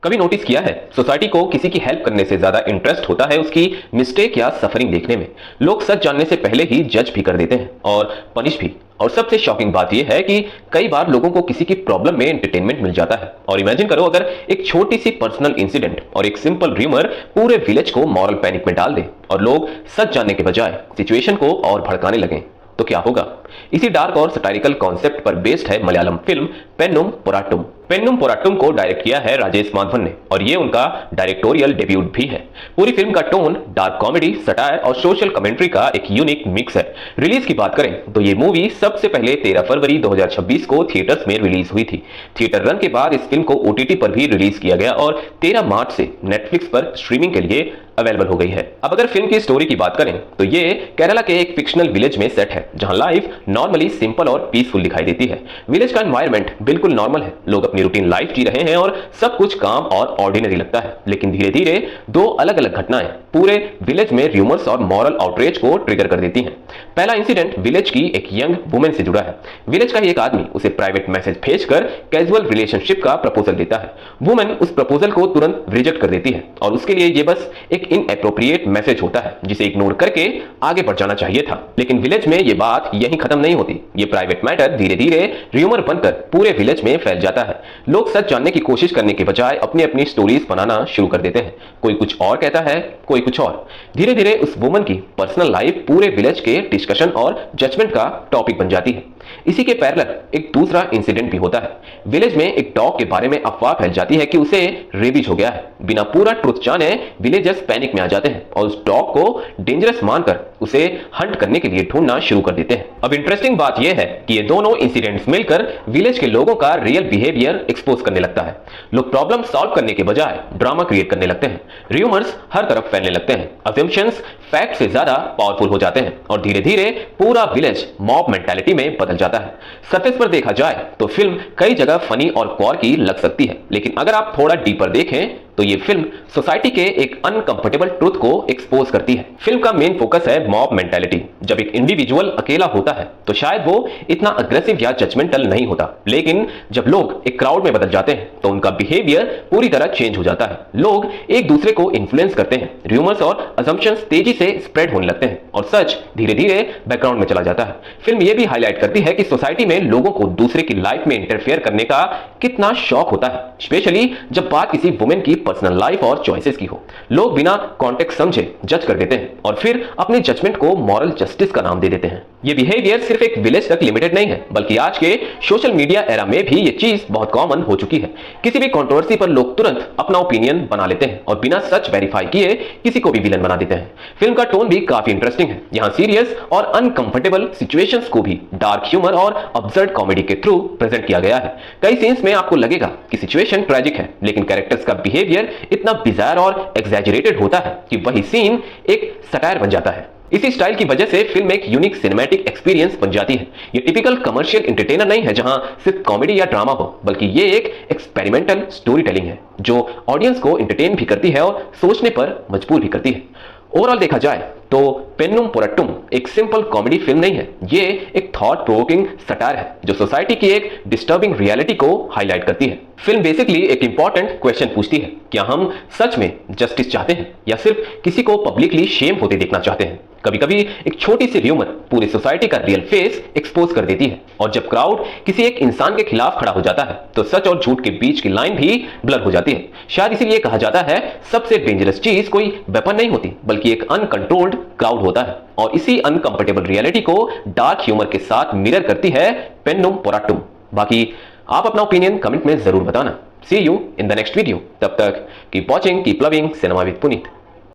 कभी नोटिस किया है, सोसाइटी को किसी की हेल्प करने से ज्यादा इंटरेस्ट होता है उसकी मिस्टेक या सफरिंग देखने में। लोग सच जानने से पहले ही जज भी कर देते हैं और पनिश भी। और सबसे शॉकिंग बात यह है कि कई बार लोगों को किसी की प्रॉब्लम में एंटरटेनमेंट मिल जाता है। और इमेजिन करो अगर एक छोटी सी पर्सनल इंसिडेंट और एक सिंपल र्यूमर पूरे विलेज को मॉरल पैनिक में डाल दे और लोग सच जानने के बजाय सिचुएशन को और भड़काने लगे, तो क्या होगा। इसी डार्क और सटाइरिकल कॉन्सेप्ट पर बेस्ड है मलयालम फिल्म पेन्नुम पोराटुम। पेन्नुम पोराटुम को डायरेक्ट किया है राजेश माधवन ने और ये उनका डायरेक्टोरियल डेब्यूट भी है। पूरी फिल्म का टोन डार्क कॉमेडी, सटायर और सोशल कमेंट्री का एक यूनिक मिक्स है। रिलीज की बात करें तो ये मूवी सबसे पहले 13 फरवरी 2026 को थिएटर्स में रिलीज हुई थी। थिएटर रन के बाद इस फिल्म को ओटीटी पर भी रिलीज किया गया और 13 मार्च से नेटफ्लिक्स पर स्ट्रीमिंग के लिए अवेलेबल हो गई है। अब अगर फिल्म की स्टोरी की बात करें तो ये केरला के एक फिक्शनल विलेज में सेट है जहां लाइफ नॉर्मली सिंपल और पीसफुल दिखाई देती है। विलेज का एनवायरनमेंट बिल्कुल नॉर्मल है, लोग अपनी रूटीन लाइफ जी रहे हैं और सब कुछ काम और ऑर्डिनरी लगता है। लेकिन धीरे धीरे दो अलग अलग घटनाएं पूरे विलेज में र्यूमर्स और मॉरल आउटरीच को ट्रिगर कर देती हैं। पहला इंसिडेंट विलेज की एक यंग वुमेन से जुड़ा है। विलेज का एक आदमी उसे प्राइवेट मैसेज भेजकर कैजुअल रिलेशनशिप का प्रपोजल देता है। वुमेन उस प्रपोजल को तुरंत रिजेक्ट कर देती है और उसके लिए ये बस एक इनएप्रोप्रिएट मैसेज होता है जिसे इग्नोर करके आगे बढ़ जाना चाहिए था। लेकिन विलेज में ये बात यहीं खत्म नहीं होती। ये प्राइवेट मैटर धीरे धीरे र्यूमर बनकर पूरे विलेज में फैल जाता है। लोग सच जानने की कोशिश करने के बजाय अपनी अपनी स्टोरीज बनाना शुरू कर देते हैं। कोई कुछ और कहता है, कोई कुछ और। धीरे धीरे उस वुमन की पर्सनल लाइफ पूरे विलेज के डिस्कशन और जजमेंट का टॉपिक बन जाती है। इसी के पैरेलल एक दूसरा इंसिडेंट भी होता है। विलेज में एक डॉग के बारे में अफवाह फैल जाती है कि उसे रेबीज हो गया है। बिना पूरा ट्रुथ जाने विलेजर्स पैनिक में आ जाते हैं और उस डॉग को डेंजरस मानकर उसे हंट करने के लिए ढूंढना शुरू कर देते हैं। अब इंटरेस्टिंग बात यह है कि ये दोनों इंसिडेंट्स मिलकर विलेज के लोगों का रियल बिहेवियर एक्सपोज करने लगता है। लोग प्रॉब्लम सॉल्व करने के बजाय ड्रामा क्रिएट करने लगते हैं। र्यूमर्स हर तरफ फैलने लगते हैं। अजम्पशंस फैक्ट से ज्यादा पावरफुल हो जाते हैं और धीरे धीरे पूरा विलेज मॉब मेंटालिटी में बदल जाता है। सरफेस पर देखा जाए तो फिल्म कई जगह फनी और क्वार्की लग सकती है, लेकिन अगर आप थोड़ा डीपर देखें तो ये फिल्म सोसाइटी के एक अनकंफर्टेबल ट्रुथ को एक्सपोज करती है। फिल्म का मेन फोकस है मॉब मेंटालिटी। जब एक इंडिविजुअल अकेला होता है तो शायद वो इतना अग्रेसिव या जजमेंटल नहीं होता, लेकिन जब लोग एक क्राउड में बदल जाते हैं तो उनका बिहेवियर पूरी तरह चेंज हो जाता है। लोग एक दूसरे को इन्फ्लुएंस करते हैं, र्यूमर्स और असम्पशंस तेजी से स्प्रेड होने लगते हैं और सच धीरे धीरे बैकग्राउंड में चला जाता है। फिल्म ये भी हाईलाइट करती है कि सोसाइटी में लोगों को दूसरे की लाइफ में इंटरफेयर करने का कितना शौक होता है, स्पेशली जब बात किसी वुमेन की पर्सनल लाइफ और चॉइसेस की हो। लोग बिना कॉन्टेक्स्ट समझे जज कर देते हैं और फिर अपने जजमेंट को मॉरल जस्टिस का नाम दे देते हैं। ये बिहेवियर सिर्फ एक विलेज तक लिमिटेड नहीं है, बल्कि आज के सोशल मीडिया एरा में भी ये चीज बहुत कॉमन हो चुकी है। किसी भी कंट्रोवर्सी पर लोग तुरंत अपना ओपिनियन बना लेते हैं और बिना सच वेरीफाई किए किसी को भी विलन बना देते हैं। फिल्म का टोन भी काफी इंटरेस्टिंग है। यहाँ सीरियस और अनकंफर्टेबल सिचुएशंस को भी डार्क ह्यूमर और अब्सर्ड कॉमेडी के थ्रू प्रेजेंट किया गया है। कई सीन्स में आपको लगेगा कि सिचुएशन ट्रेजिक है, लेकिन कैरेक्टर्स का बिहेवियर इतना बिजार और एग्जैजरेटेड होता है कि वही सीन एक सटायर बन जाता है। इसी स्टाइल की वजह से फिल्म एक यूनिक सिनेमैटिक एक्सपीरियंस बन जाती है। ये टिपिकल कमर्शियल एंटरटेनर नहीं है जहां सिर्फ कॉमेडी या ड्रामा हो, बल्कि ये एक एक्सपेरिमेंटल स्टोरी टेलिंग है जो ऑडियंस को एंटरटेन भी करती है और सोचने पर मजबूर भी करती है। ओवरऑल देखा जाए तो पेन्नुम पोराटुम एक सिंपल कॉमेडी फिल्म नहीं है, ये एक थॉट प्रोवोकिंग सटायर है जो सोसाइटी की एक डिस्टर्बिंग रियलिटी को हाईलाइट करती है। फिल्म बेसिकली एक इंपॉर्टेंट क्वेश्चन पूछती है, क्या हम सच में जस्टिस चाहते हैं या सिर्फ किसी को पब्लिकली शेम होते देखना चाहते हैं। कभी कभी एक छोटी सी र्यूमर पूरी सोसाइटी का रियल फेस एक्सपोज कर देती है और जब क्राउड किसी एक इंसान के खिलाफ खड़ा हो जाता है तो सच और झूठ के बीच की लाइन भी ब्लर हो जाती है। शायद इसीलिए कहा जाता है सबसे डेंजरस चीज कोई वेपन नहीं होती, बल्कि एक अनकंट्रोल्ड क्राउड होता है। और इसी अनकंफर्टेबल रियलिटी को डार्क ह्यूमर के साथ मिरर करती है पेन्नुम पोराटुम। बाकी आप अपना ओपिनियन कमेंट में जरूर बताना। See you in the next video. तब तक keep watching, keep loving cinema with Puneet.